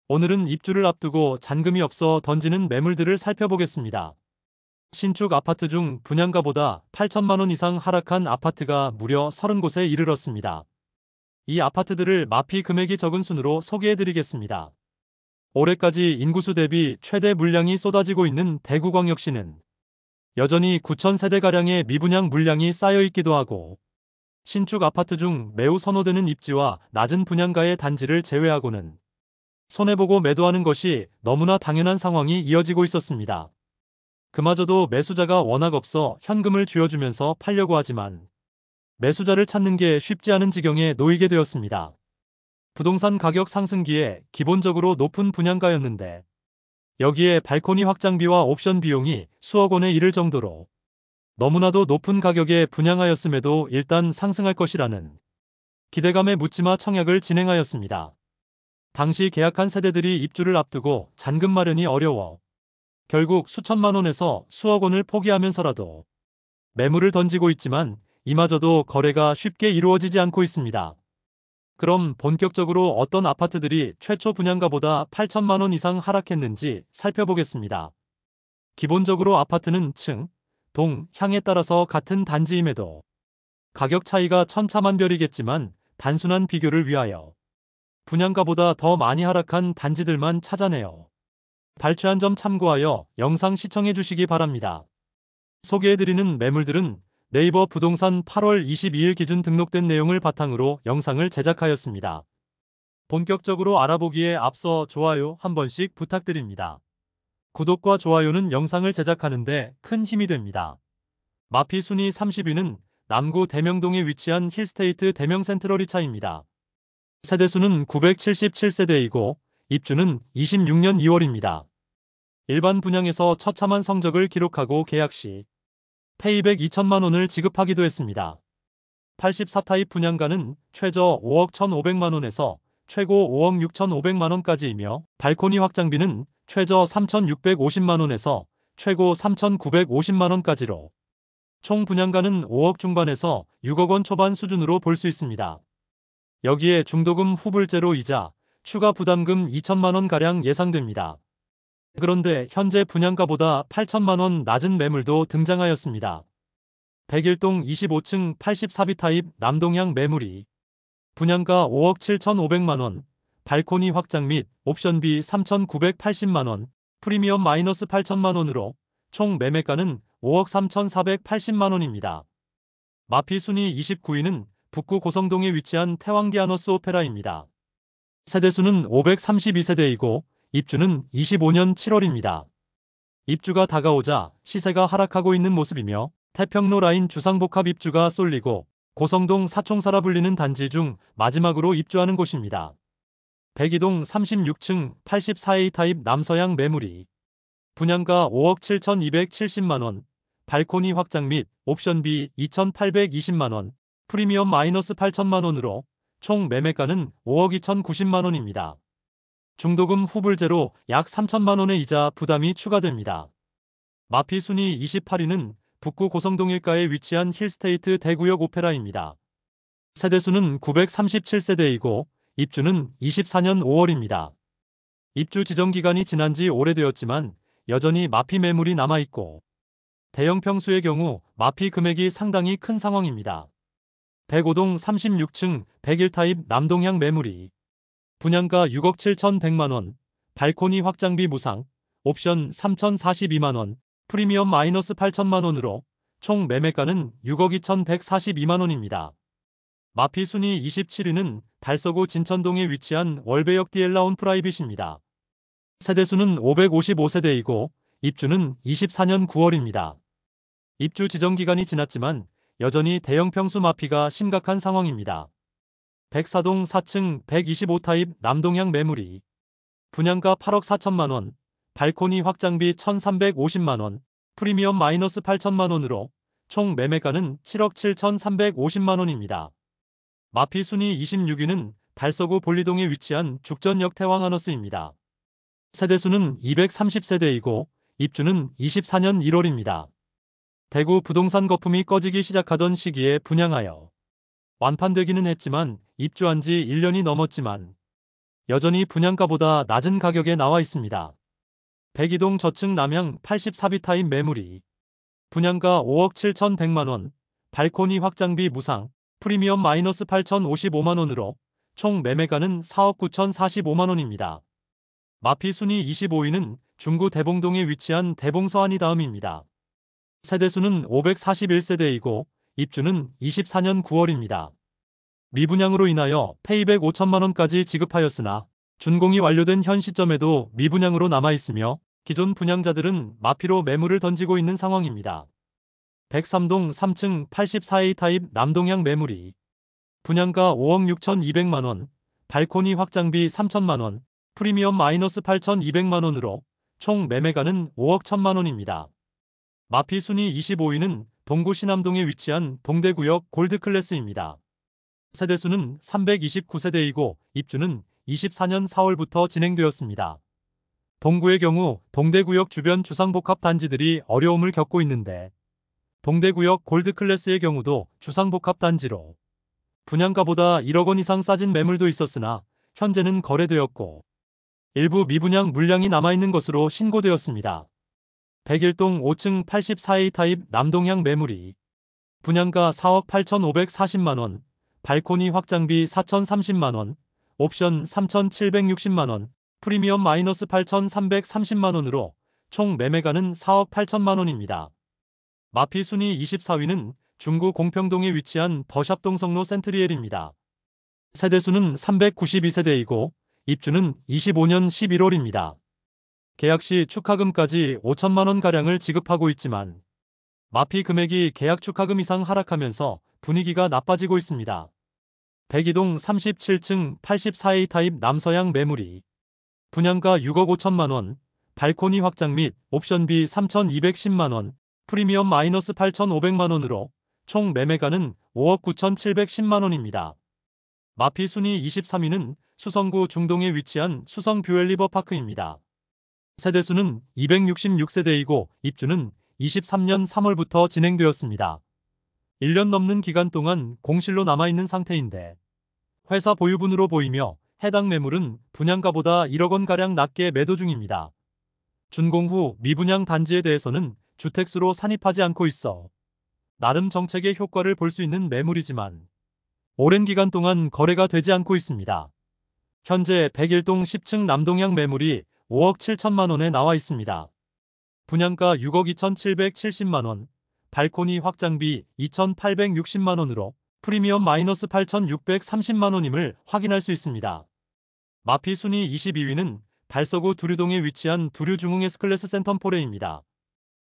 오늘은 입주를 앞두고 잔금이 없어 던지는 매물들을 살펴보겠습니다. 신축 아파트 중 분양가보다 8천만 원 이상 하락한 아파트가 무려 30곳에 이르렀습니다. 이 아파트들을 마피 금액이 적은 순으로 소개해드리겠습니다. 올해까지 인구수 대비 최대 물량이 쏟아지고 있는 대구광역시는 여전히 9천 세대가량의 미분양 물량이 쌓여있기도 하고, 신축 아파트 중 매우 선호되는 입지와 낮은 분양가의 단지를 제외하고는 손해보고 매도하는 것이 너무나 당연한 상황이 이어지고 있었습니다. 그마저도 매수자가 워낙 없어 현금을 쥐어주면서 팔려고 하지만 매수자를 찾는 게 쉽지 않은 지경에 놓이게 되었습니다. 부동산 가격 상승기에 기본적으로 높은 분양가였는데, 여기에 발코니 확장비와 옵션 비용이 수억 원에 이를 정도로 너무나도 높은 가격에 분양하였음에도 일단 상승할 것이라는 기대감에 묻지마 청약을 진행하였습니다. 당시 계약한 세대들이 입주를 앞두고 잔금 마련이 어려워 결국 수천만 원에서 수억 원을 포기하면서라도 매물을 던지고 있지만, 이마저도 거래가 쉽게 이루어지지 않고 있습니다. 그럼 본격적으로 어떤 아파트들이 최초 분양가보다 8천만 원 이상 하락했는지 살펴보겠습니다. 기본적으로 아파트는 층, 동, 향에 따라서 같은 단지임에도 가격 차이가 천차만별이겠지만, 단순한 비교를 위하여 분양가보다 더 많이 하락한 단지들만 찾아내어 발췌한 점 참고하여 영상 시청해 주시기 바랍니다. 소개해드리는 매물들은 네이버 부동산 8월 22일 기준 등록된 내용을 바탕으로 영상을 제작하였습니다. 본격적으로 알아보기에 앞서 좋아요 한 번씩 부탁드립니다. 구독과 좋아요는 영상을 제작하는데 큰 힘이 됩니다. 마피 순위 30위는 남구 대명동에 위치한 힐스테이트 대명센트럴이차입니다. 세대수는 977세대이고 입주는 26년 2월입니다. 일반 분양에서 처참한 성적을 기록하고 계약 시 페이백 2천만 원을 지급하기도 했습니다. 84타입 분양가는 최저 5억 1,500만 원에서 최고 5억 6,500만 원까지이며, 발코니 확장비는 최저 3,650만 원에서 최고 3,950만 원까지로 총 분양가는 5억 중반에서 6억 원 초반 수준으로 볼 수 있습니다. 여기에 중도금 후불제로 이자, 추가 부담금 2천만 원가량 예상됩니다. 그런데 현재 분양가보다 8천만 원 낮은 매물도 등장하였습니다. 101동 25층 84비 타입 남동향 매물이 분양가 5억 7,500만 원, 발코니 확장 및 옵션비 3,980만 원, 프리미엄 마이너스 8천만 원으로 총 매매가는 5억 3,480만 원입니다. 마피 순위 29위는 북구 고성동에 위치한 태왕디아너스 오페라입니다. 세대수는 532세대이고 입주는 25년 7월입니다. 입주가 다가오자 시세가 하락하고 있는 모습이며, 태평로 라인 주상복합 입주가 쏠리고 고성동 사총사라 불리는 단지 중 마지막으로 입주하는 곳입니다. 102동 36층 84A 타입 남서향 매물이 분양가 5억 7,270만 원, 발코니 확장 및 옵션비 2,820만 원, 프리미엄 마이너스 8천만 원으로 총 매매가는 5억 2,090만 원입니다. 중도금 후불제로 약 3천만 원의 이자 부담이 추가됩니다. 마피 순위 28위는 북구 고성동 일가에 위치한 힐스테이트 대구역 오페라입니다. 세대수는 937세대이고 입주는 24년 5월입니다. 입주 지정 기간이 지난 지 오래되었지만 여전히 마피 매물이 남아있고, 대형 평수의 경우 마피 금액이 상당히 큰 상황입니다. 105동 36층 101타입 남동향 매물이 분양가 6억 7,100만 원, 발코니 확장비 무상, 옵션 3,042만 원, 프리미엄 마이너스 8천만 원으로 총 매매가는 6억 2,142만 원입니다. 마피 순위 27위는 달서구 진천동에 위치한 월배역 디엘라온 프라이빗입니다. 세대수는 555세대이고 입주는 24년 9월입니다. 입주 지정 기간이 지났지만 여전히 대형 평수 마피가 심각한 상황입니다. 104동 4층 125타입 남동향 매물이 분양가 8억 4천만 원, 발코니 확장비 1,350만 원, 프리미엄 마이너스 8천만 원으로 총 매매가는 7억 7,350만 원입니다. 마피 순위 26위는 달서구 볼리동에 위치한 죽전역 태왕하너스입니다. 세대수는 230세대이고 입주는 24년 1월입니다. 대구 부동산 거품이 꺼지기 시작하던 시기에 분양하여 완판되기는 했지만 입주한 지 1년이 넘었지만 여전히 분양가보다 낮은 가격에 나와 있습니다. 백이동 저층 남향 84비 타입 매물이 분양가 5억 7,100만원, 발코니 확장비 무상, 프리미엄 마이너스 8,055만원으로 총 매매가는 4억 9,045만원입니다. 마피 순위 25위는 중구 대봉동에 위치한 대봉서안이 다음입니다. 세대수는 541세대이고 입주는 24년 9월입니다. 미분양으로 인하여 페이백 5천만원까지 지급하였으나 준공이 완료된 현 시점에도 미분양으로 남아있으며 기존 분양자들은 마피로 매물을 던지고 있는 상황입니다. 103동 3층 84A 타입 남동향 매물이 분양가 5억 6,200만원, 발코니 확장비 3천만원, 프리미엄 마이너스 8,200만원으로 총 매매가는 5억 1천만원입니다. 마피 순위 25위는 동구 신암동에 위치한 동대구역 골드클래스입니다. 세대수는 329세대이고 입주는 24년 4월부터 진행되었습니다. 동구의 경우 동대구역 주변 주상복합 단지들이 어려움을 겪고 있는데 동대구역 골드클래스의 경우도 주상복합 단지로 분양가보다 1억 원 이상 싸진 매물도 있었으나 현재는 거래되었고 일부 미분양 물량이 남아있는 것으로 신고되었습니다. 101동 5층 84A 타입 남동향 매물이 분양가 4억 8,540만원, 발코니 확장비 4,030만원, 옵션 3,760만원, 프리미엄 마이너스 8,330만원으로 총 매매가는 4억 8천만원입니다. 마피 순위 24위는 중구 공평동에 위치한 더샵동 성로 센트리엘입니다. 세대수는 392세대이고 입주는 25년 11월입니다. 계약 시 축하금까지 5천만원가량을 지급하고 있지만 마피 금액이 계약 축하금 이상 하락하면서 분위기가 나빠지고 있습니다. 백이동 37층 84A 타입 남서향 매물이 분양가 6억 5천만원, 발코니 확장 및 옵션비 3,210만원, 프리미엄 마이너스 8,500만원으로 총 매매가는 5억 9,710만원입니다. 마피 순위 23위는 수성구 중동에 위치한 수성 뷰엘리버파크입니다. 세대수는 266세대이고 입주는 23년 3월부터 진행되었습니다. 1년 넘는 기간 동안 공실로 남아있는 상태인데 회사 보유분으로 보이며 해당 매물은 분양가보다 1억 원가량 낮게 매도 중입니다. 준공 후 미분양 단지에 대해서는 주택수로 산입하지 않고 있어 나름 정책의 효과를 볼 수 있는 매물이지만 오랜 기간 동안 거래가 되지 않고 있습니다. 현재 101동 10층 남동향 매물이 5억 7천만원에 나와 있습니다. 분양가 6억 2,770만원, 발코니 확장비 2,860만원으로 프리미엄 마이너스 8,630만원임을 확인할 수 있습니다. 마피 순위 22위는 달서구 두류동에 위치한 두류중흥 S클래스 센텀포레입니다.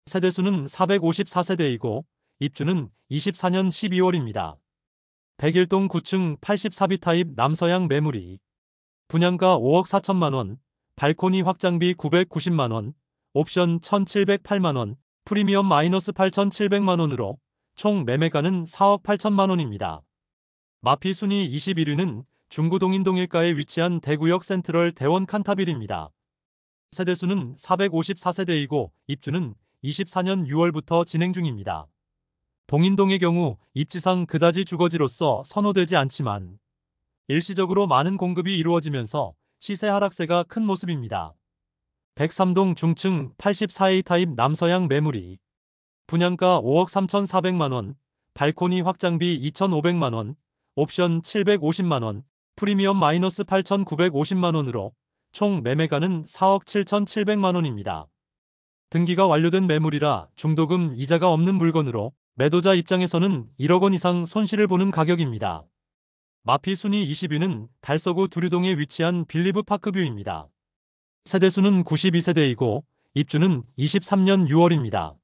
세대수는 454세대이고 입주는 24년 12월입니다. 101동 9층 84비 타입 남서향 매물이 분양가 5억 4천만원, 발코니 확장비 990만원, 옵션 1,708만원, 프리미엄 마이너스 8,700만원으로 총 매매가는 4억 8천만원입니다. 마피 순위 21위는 중구 동인동일가에 위치한 대구역 센트럴 대원 칸타빌입니다. 세대수는 454세대이고 입주는 24년 6월부터 진행 중입니다. 동인동의 경우 입지상 그다지 주거지로서 선호되지 않지만 일시적으로 많은 공급이 이루어지면서 시세 하락세가 큰 모습입니다. 103동 중층 84A 타입 남서향 매물이 분양가 5억 3,400만원, 발코니 확장비 2,500만원, 옵션 750만원, 프리미엄 마이너스 8,950만원으로 총 매매가는 4억 7,700만원입니다. 등기가 완료된 매물이라 중도금 이자가 없는 물건으로 매도자 입장에서는 1억 원 이상 손실을 보는 가격입니다. 마피 순위 20위는 달서구 두류동에 위치한 빌리브 파크뷰입니다. 세대수는 92세대이고 입주는 23년 6월입니다.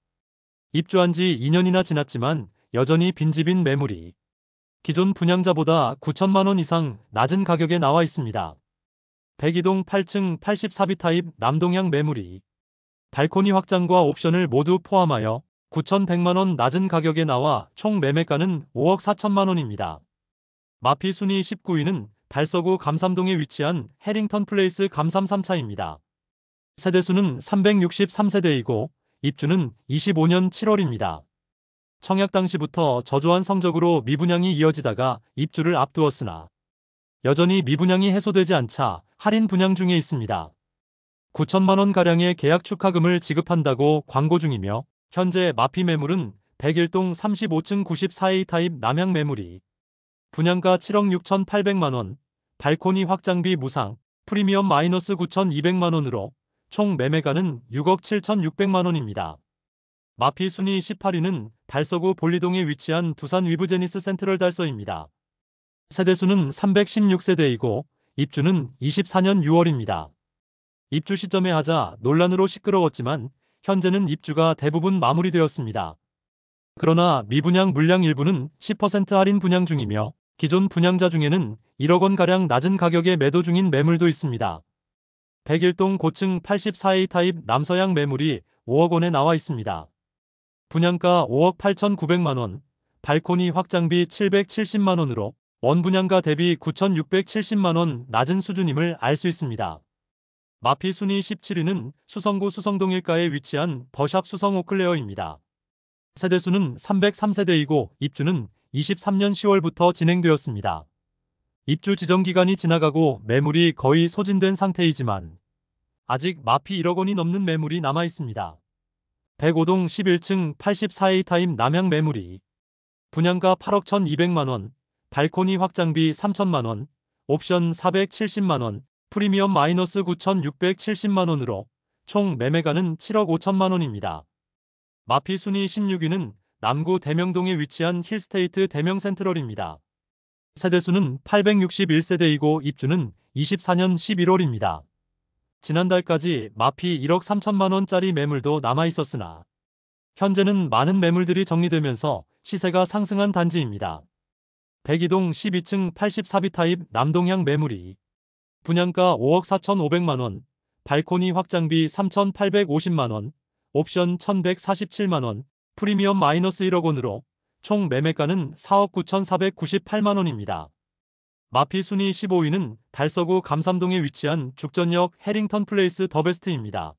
입주한 지 2년이나 지났지만 여전히 빈집인 매물이 기존 분양자보다 9천만원 이상 낮은 가격에 나와 있습니다. 백이동 8층 84비 타입 남동향 매물이 발코니 확장과 옵션을 모두 포함하여 9,100만원 낮은 가격에 나와 총 매매가는 5억 4천만원입니다. 마피 순위 19위는 달서구 감삼동에 위치한 해링턴 플레이스 감삼 3차입니다. 세대수는 363세대이고 입주는 25년 7월입니다. 청약 당시부터 저조한 성적으로 미분양이 이어지다가 입주를 앞두었으나 여전히 미분양이 해소되지 않자 할인 분양 중에 있습니다. 9천만 원가량의 계약 축하금을 지급한다고 광고 중이며 현재 마피 매물은 101동 35층 94A 타입 남향 매물이 분양가 7억 6,800만 원, 발코니 확장비 무상, 프리미엄 마이너스 9,200만 원으로 총 매매가는 6억 7,600만 원입니다. 마피 순위 18위는 달서구 볼리동에 위치한 두산 위브제니스 센트럴 달서입니다. 세대수는 316세대이고 입주는 24년 6월입니다. 입주 시점에 하자 논란으로 시끄러웠지만 현재는 입주가 대부분 마무리되었습니다. 그러나 미분양 물량 일부는 10% 할인 분양 중이며 기존 분양자 중에는 1억 원가량 낮은 가격에 매도 중인 매물도 있습니다. 101동 고층 84A 타입 남서향 매물이 5억 원에 나와 있습니다. 분양가 5억 8,900만 원, 발코니 확장비 770만 원으로 원분양가 대비 9,670만 원 낮은 수준임을 알 수 있습니다. 마피 순위 17위는 수성구 수성동 일가에 위치한 더샵 수성 오클레어입니다. 세대수는 303세대이고 입주는 23년 10월부터 진행되었습니다. 입주 지정 기간이 지나가고 매물이 거의 소진된 상태이지만 아직 마피 1억 원이 넘는 매물이 남아 있습니다. 105동 11층 84A 타입 남향 매물이 분양가 8억 1,200만 원, 발코니 확장비 3천만 원, 옵션 470만 원, 프리미엄 마이너스 9,670만 원으로 총 매매가는 7억 5천만 원입니다. 마피 순위 16위는 남구 대명동에 위치한 힐스테이트 대명센트럴입니다. 세대수는 861세대이고 입주는 24년 11월입니다. 지난달까지 마피 1억 3천만 원짜리 매물도 남아 있었으나 현재는 많은 매물들이 정리되면서 시세가 상승한 단지입니다. 102동 12층 84B 타입 남동향 매물이 분양가 5억 4,500만 원, 발코니 확장비 3,850만 원, 옵션 1,147만 원, 프리미엄 마이너스 1억 원으로 총 매매가는 4억 9,498만 원입니다. 마피 순위 15위는 달서구 감삼동에 위치한 죽전역 해링턴 플레이스 더베스트입니다.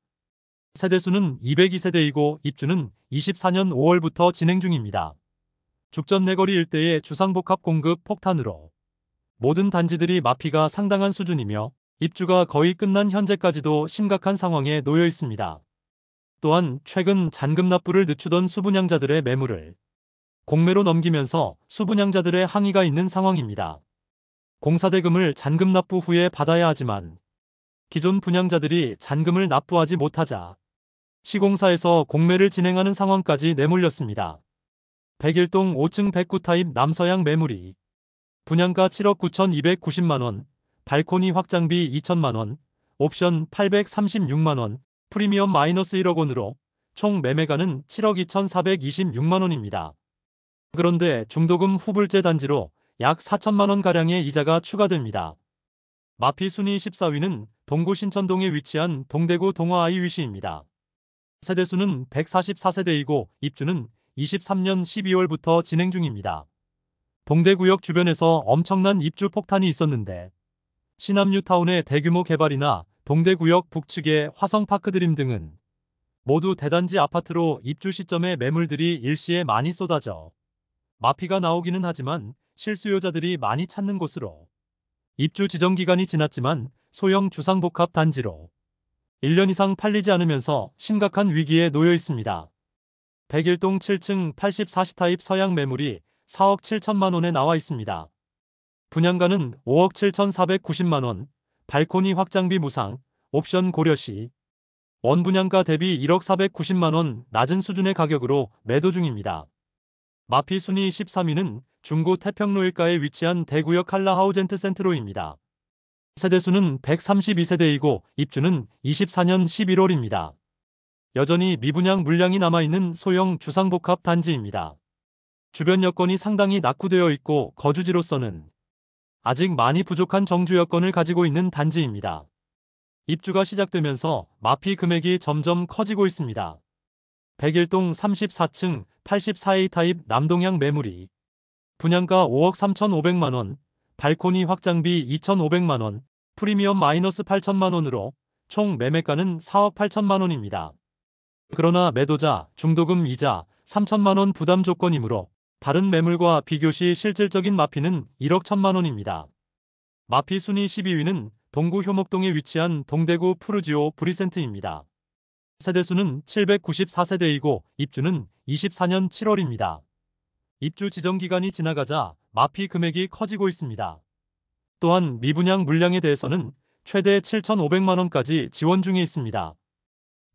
세대수는 202세대이고 입주는 24년 5월부터 진행 중입니다. 죽전 내거리 일대의 주상복합 공급 폭탄으로 모든 단지들이 마피가 상당한 수준이며 입주가 거의 끝난 현재까지도 심각한 상황에 놓여 있습니다. 또한 최근 잔금 납부를 늦추던 수분양자들의 매물을 공매로 넘기면서 수분양자들의 항의가 있는 상황입니다. 공사대금을 잔금 납부 후에 받아야 하지만 기존 분양자들이 잔금을 납부하지 못하자 시공사에서 공매를 진행하는 상황까지 내몰렸습니다. 101동 5층 109 타입 남서향 매물이 분양가 7억 9,290만 원, 발코니 확장비 2천만 원, 옵션 836만 원, 프리미엄 마이너스 1억 원으로 총 매매가는 7억 2,426만 원입니다. 그런데 중도금 후불제 단지로 약 4천만 원가량의 이자가 추가됩니다. 마피 순위 14위는 동구 신천동에 위치한 동대구 동화아이 위시입니다. 세대수는 144세대이고 입주는 23년 12월부터 진행 중입니다. 동대구역 주변에서 엄청난 입주 폭탄이 있었는데 신암뉴타운의 대규모 개발이나 동대구역 북측의 화성파크드림 등은 모두 대단지 아파트로 입주 시점에 매물들이 일시에 많이 쏟아져 마피가 나오기는 하지만 실수요자들이 많이 찾는 곳으로 입주 지정 기간이 지났지만 소형 주상복합 단지로 1년 이상 팔리지 않으면서 심각한 위기에 놓여 있습니다. 101동 7층 84시 타입 서양 매물이 4억 7천만 원에 나와 있습니다. 분양가는 5억 7,490만 원, 발코니 확장비 무상, 옵션 고려시, 원분양가 대비 1억 490만 원 낮은 수준의 가격으로 매도 중입니다. 마피 순위 13위는 중구 태평로 일가에 위치한 대구역 한라하우젠트 센트로입니다. 세대수는 132세대이고 입주는 24년 11월입니다. 여전히 미분양 물량이 남아있는 소형 주상복합 단지입니다. 주변 여건이 상당히 낙후되어 있고 거주지로서는 아직 많이 부족한 정주 여건을 가지고 있는 단지입니다. 입주가 시작되면서 마피 금액이 점점 커지고 있습니다. 101동 34층 84A 타입 남동향 매물이 분양가 5억 3,500만 원, 발코니 확장비 2,500만 원, 프리미엄 마이너스 8천만 원으로 총 매매가는 4억 8천만 원입니다. 그러나 매도자, 중도금 이자 3천만 원 부담 조건이므로 다른 매물과 비교시 실질적인 마피는 1억 1천만 원입니다. 마피 순위 12위는 동구 효목동에 위치한 동대구 푸르지오 브리센트입니다. 세대수는 794세대이고 입주는 24년 7월입니다. 입주 지정 기간이 지나가자 마피 금액이 커지고 있습니다. 또한 미분양 물량에 대해서는 최대 7,500만원까지 지원 중에 있습니다.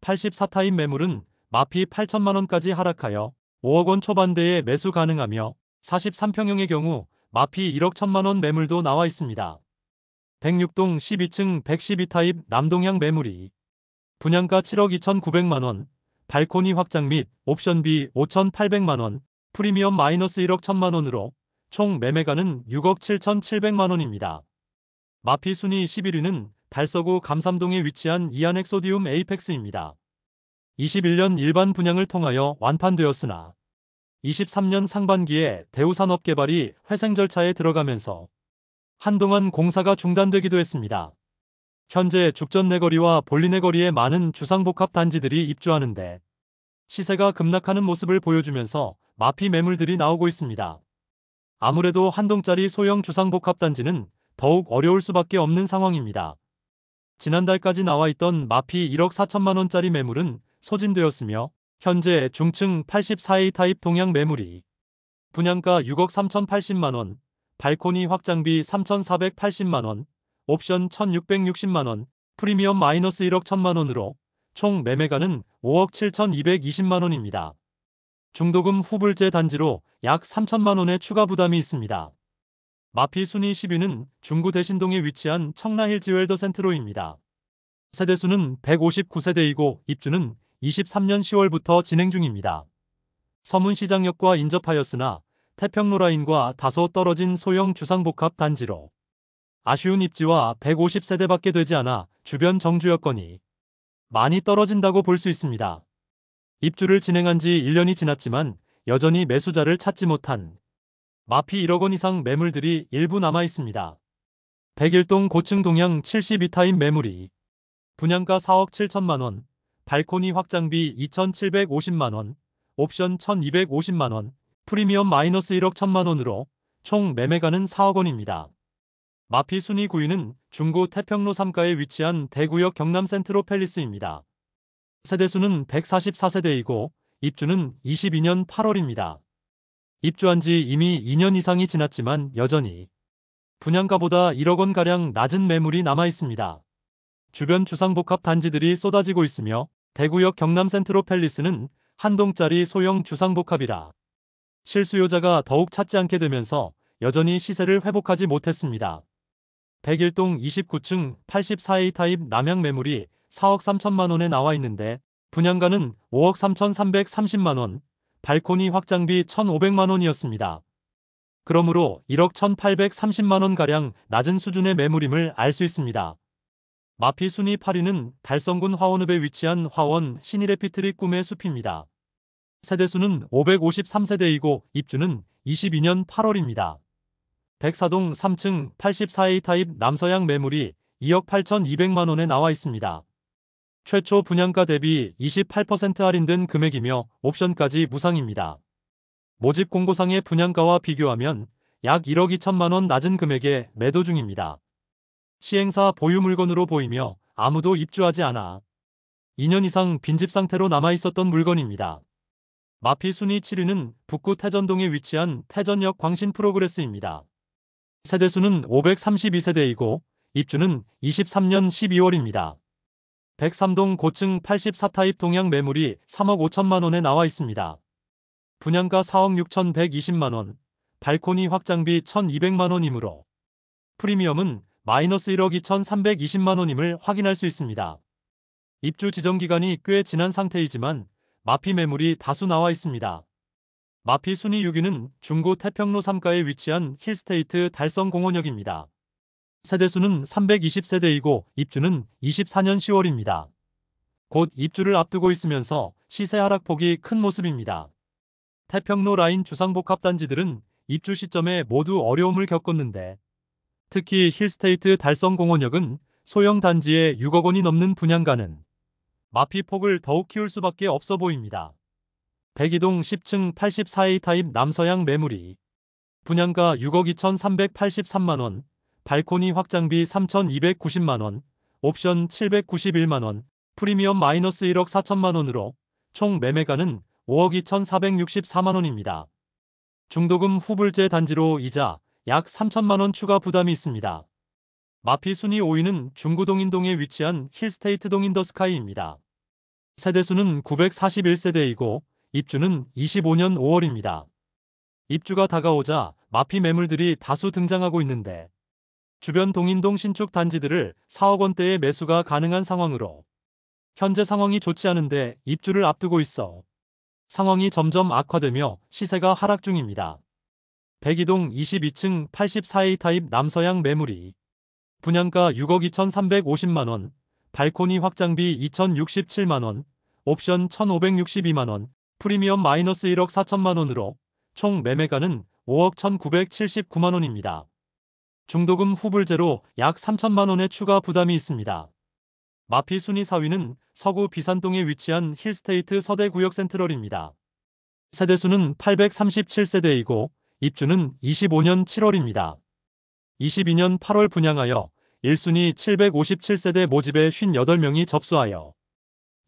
84타입 매물은 마피 8천만원까지 하락하여 5억원 초반대에 매수 가능하며 43평형의 경우 마피 1억 1천만원 매물도 나와 있습니다. 106동 12층 112타입 남동향 매물이 분양가 7억 2,900만원, 발코니 확장 및 옵션비 5,800만원, 프리미엄 마이너스 1억 1천만원으로 총 매매가는 6억 7,700만원입니다. 마피 순위 11위는 달서구 감삼동에 위치한 이안엑 소디움 에이펙스입니다. 21년 일반 분양을 통하여 완판되었으나 23년 상반기에 대우산업개발이 회생 절차에 들어가면서 한동안 공사가 중단되기도 했습니다. 현재 죽전 내거리와 볼리 내거리에 많은 주상복합 단지들이 입주하는데 시세가 급락하는 모습을 보여주면서 마피 매물들이 나오고 있습니다. 아무래도 한동짜리 소형 주상복합 단지는 더욱 어려울 수밖에 없는 상황입니다. 지난달까지 나와 있던 마피 1억 4천만원짜리 매물은 소진되었으며 현재 중층 84A 타입 동향 매물이 분양가 6억 3,080만원, 발코니 확장비 3,480만원, 옵션 1,660만원, 프리미엄 마이너스 1억 1천만원으로 총 매매가는 5억 7,220만원입니다. 중도금 후불제 단지로 약 3천만원의 추가 부담이 있습니다. 마피 순위 10위는 중구 대신동에 위치한 청라힐즈웰더 센트로입니다. 세대수는 159세대이고 입주는 23년 10월부터 진행 중입니다. 서문시장역과 인접하였으나 태평로 라인과 다소 떨어진 소형 주상복합 단지로 아쉬운 입지와 150세대밖에 되지 않아 주변 정주 여건이 많이 떨어진다고 볼 수 있습니다. 입주를 진행한 지 1년이 지났지만 여전히 매수자를 찾지 못한 마피 1억원 이상 매물들이 일부 남아 있습니다. 101동 고층 동향 72타입 매물이 분양가 4억 7천만원, 발코니 확장비 2,750만원, 옵션 1,250만원, 프리미엄 마이너스 1억 1천만원으로 총 매매가는 4억원입니다. 마피 순위 9위는 중구 태평로 3가에 위치한 대구역 경남 센트로 팰리스입니다. 세대수는 144세대이고 입주는 22년 8월입니다. 입주한 지 이미 2년 이상이 지났지만 여전히 분양가보다 1억원가량 낮은 매물이 남아 있습니다. 주변 주상복합 단지들이 쏟아지고 있으며 대구역 경남 센트로 팰리스는 한동짜리 소형 주상복합이라 실수요자가 더욱 찾지 않게 되면서 여전히 시세를 회복하지 못했습니다. 101동 29층 84A 타입 남향 매물이 4억 3천만원에 나와 있는데 분양가는 5억 3,330만원, 발코니 확장비 1,500만원이었습니다. 그러므로 1억 1,830만원가량 낮은 수준의 매물임을 알 수 있습니다. 마피 순위 8위는 달성군 화원읍에 위치한 화원 신일에피트리 꿈의 숲입니다. 세대수는 553세대이고 입주는 22년 8월입니다. 104동 3층 84A 타입 남서향 매물이 2억 8,200만원에 나와 있습니다. 최초 분양가 대비 28% 할인된 금액이며 옵션까지 무상입니다. 모집 공고상의 분양가와 비교하면 약 1억 2천만원 낮은 금액에 매도 중입니다. 시행사 보유 물건으로 보이며 아무도 입주하지 않아 2년 이상 빈집 상태로 남아 있었던 물건입니다. 마피 순위 7위는 북구 태전동에 위치한 태전역 광신 프로그레스입니다. 세대수는 532세대이고 입주는 23년 12월입니다. 103동 고층 84타입 동향 매물이 3억 5천만원에 나와 있습니다. 분양가 4억 6,120만원, 발코니 확장비 1,200만원이므로 프리미엄은 마이너스 1억 2,320만원임을 확인할 수 있습니다. 입주 지정 기간이 꽤 지난 상태이지만 마피 매물이 다수 나와 있습니다. 마피 순위 6위는 중구 태평로 3가에 위치한 힐스테이트 달성공원역입니다. 세대수는 320세대이고 입주는 24년 10월입니다. 곧 입주를 앞두고 있으면서 시세 하락폭이 큰 모습입니다. 태평로 라인 주상복합 단지들은 입주 시점에 모두 어려움을 겪었는데 특히 힐스테이트 달성공원역은 소형 단지에 6억원이 넘는 분양가는 마피 폭을 더욱 키울 수밖에 없어 보입니다. 102동 10층 84A 타입 남서향 매물이 분양가 6억 2,383만원, 발코니 확장비 3,290만원, 옵션 791만원, 프리미엄 마이너스 1억 4천만원으로 총 매매가는 5억 2,464만원입니다. 중도금 후불제 단지로 이자 약 3천만원 추가 부담이 있습니다. 마피 순위 5위는 중구동인동에 위치한 힐스테이트동 인더스카이입니다. 세대수는 941세대이고 입주는 25년 5월입니다. 입주가 다가오자 마피 매물들이 다수 등장하고 있는데 주변 동인동 신축 단지들을 4억 원대의 매수가 가능한 상황으로 현재 상황이 좋지 않은데 입주를 앞두고 있어 상황이 점점 악화되며 시세가 하락 중입니다. 백이동 22층 84A 타입 남서양 매물이 분양가 6억 2,350만원, 발코니 확장비 2,067만원, 옵션 1,562만원, 프리미엄 마이너스 1억 4천만원으로 총 매매가는 5억 1,979만원입니다. 중도금 후불제로 약 3천만원의 추가 부담이 있습니다. 마피 순위 4위는 서구 비산동에 위치한 힐스테이트 서대구역 센트럴입니다. 세대수는 837세대이고 입주는 25년 7월입니다. 22년 8월 분양하여 1순위 757세대 모집에 58명이 접수하여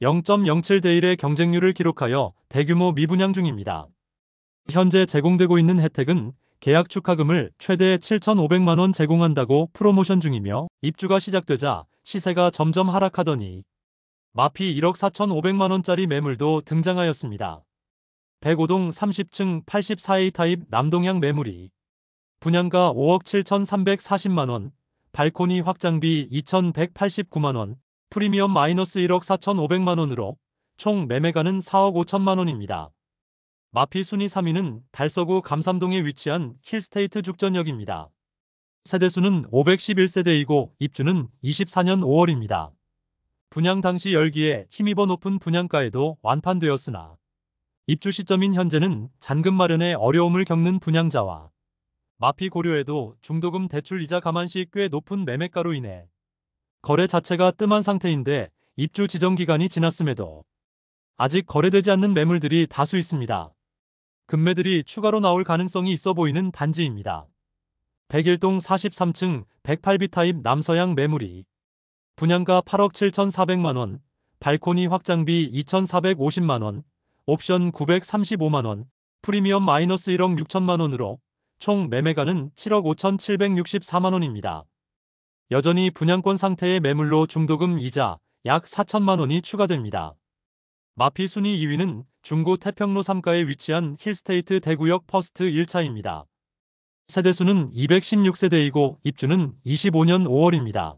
0.07대 1의 경쟁률을 기록하여 대규모 미분양 중입니다. 현재 제공되고 있는 혜택은 계약 축하금을 최대 7,500만원 제공한다고 프로모션 중이며 입주가 시작되자 시세가 점점 하락하더니 마피 1억 4,500만원짜리 매물도 등장하였습니다. 105동 30층 84A 타입 남동향 매물이 분양가 5억 7,340만원, 발코니 확장비 2,189만원, 프리미엄 마이너스 1억 4,500만원으로 총 매매가는 4억 5천만원입니다. 마피 순위 3위는 달서구 감삼동에 위치한 힐스테이트 죽전역입니다. 세대수는 511세대이고 입주는 24년 5월입니다. 분양 당시 열기에 힘입어 높은 분양가에도 완판되었으나 입주 시점인 현재는 잔금 마련에 어려움을 겪는 분양자와 마피 고려에도 중도금 대출 이자 감안 시 꽤 높은 매매가로 인해 거래 자체가 뜸한 상태인데 입주 지정 기간이 지났음에도 아직 거래되지 않는 매물들이 다수 있습니다. 급매들이 추가로 나올 가능성이 있어 보이는 단지입니다. 101동 43층 108B 타입 남서양 매물이 분양가 8억 7,400만원, 발코니 확장비 2,450만원, 옵션 935만원, 프리미엄 마이너스 1억 6천만원으로 총 매매가는 7억 5,764만원입니다. 여전히 분양권 상태의 매물로 중도금 이자 약 4천만원이 추가됩니다. 마피 순위 2위는 중구 태평로 3가에 위치한 힐스테이트 대구역 퍼스트 1차입니다. 세대수는 216세대이고 입주는 25년 5월입니다.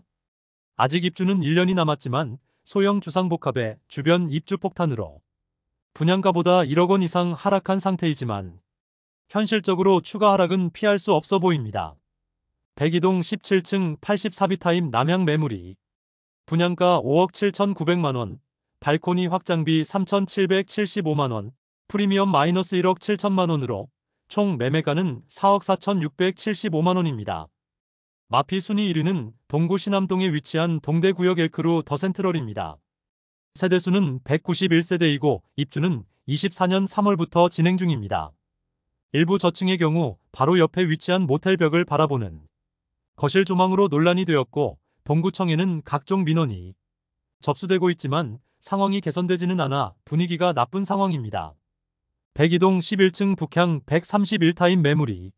아직 입주는 1년이 남았지만 소형 주상복합의 주변 입주 폭탄으로 분양가보다 1억 원 이상 하락한 상태이지만 현실적으로 추가 하락은 피할 수 없어 보입니다. 백이동 17층 84B 타입 남향 매물이 분양가 5억 7,900만원, 발코니 확장비 3,775만원, 프리미엄 마이너스 1억 7천만원으로 총 매매가는 4억 4,675만원입니다. 마피 순위 1위는 동구 신암동에 위치한 동대구역 엘크루 더 센트럴입니다. 세대수는 191세대이고 입주는 24년 3월부터 진행 중입니다. 일부 저층의 경우 바로 옆에 위치한 모텔 벽을 바라보는 거실 조망으로 논란이 되었고 동구청에는 각종 민원이 접수되고 있지만 상황이 개선되지는 않아 분위기가 나쁜 상황입니다. 백이동 11층 북향 131타입 매물이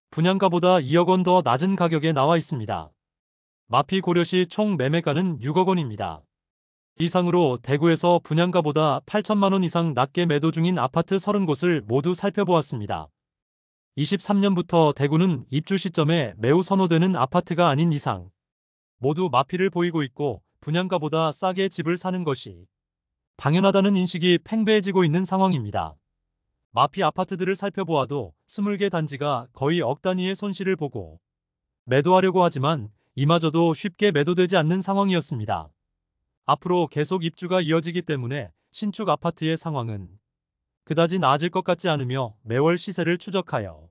분양가보다 2억 원 더 낮은 가격에 나와 있습니다. 마피 고려시 총 매매가는 6억 원입니다. 이상으로 대구에서 분양가보다 8천만 원 이상 낮게 매도 중인 아파트 30곳을 모두 살펴보았습니다. 23년부터 대구는 입주 시점에 매우 선호되는 아파트가 아닌 이상 모두 마피를 보이고 있고 분양가보다 싸게 집을 사는 것이 당연하다는 인식이 팽배해지고 있는 상황입니다. 마피 아파트들을 살펴보아도 20개 단지가 거의 억 단위의 손실을 보고 매도하려고 하지만 이마저도 쉽게 매도되지 않는 상황이었습니다. 앞으로 계속 입주가 이어지기 때문에 신축 아파트의 상황은 그다지 나아질 것 같지 않으며 매월 시세를 추적하여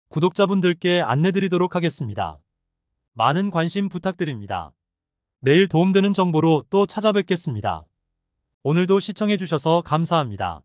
구독자분들께 안내드리도록 하겠습니다. 많은 관심 부탁드립니다. 내일 도움되는 정보로 또 찾아뵙겠습니다. 오늘도 시청해주셔서 감사합니다.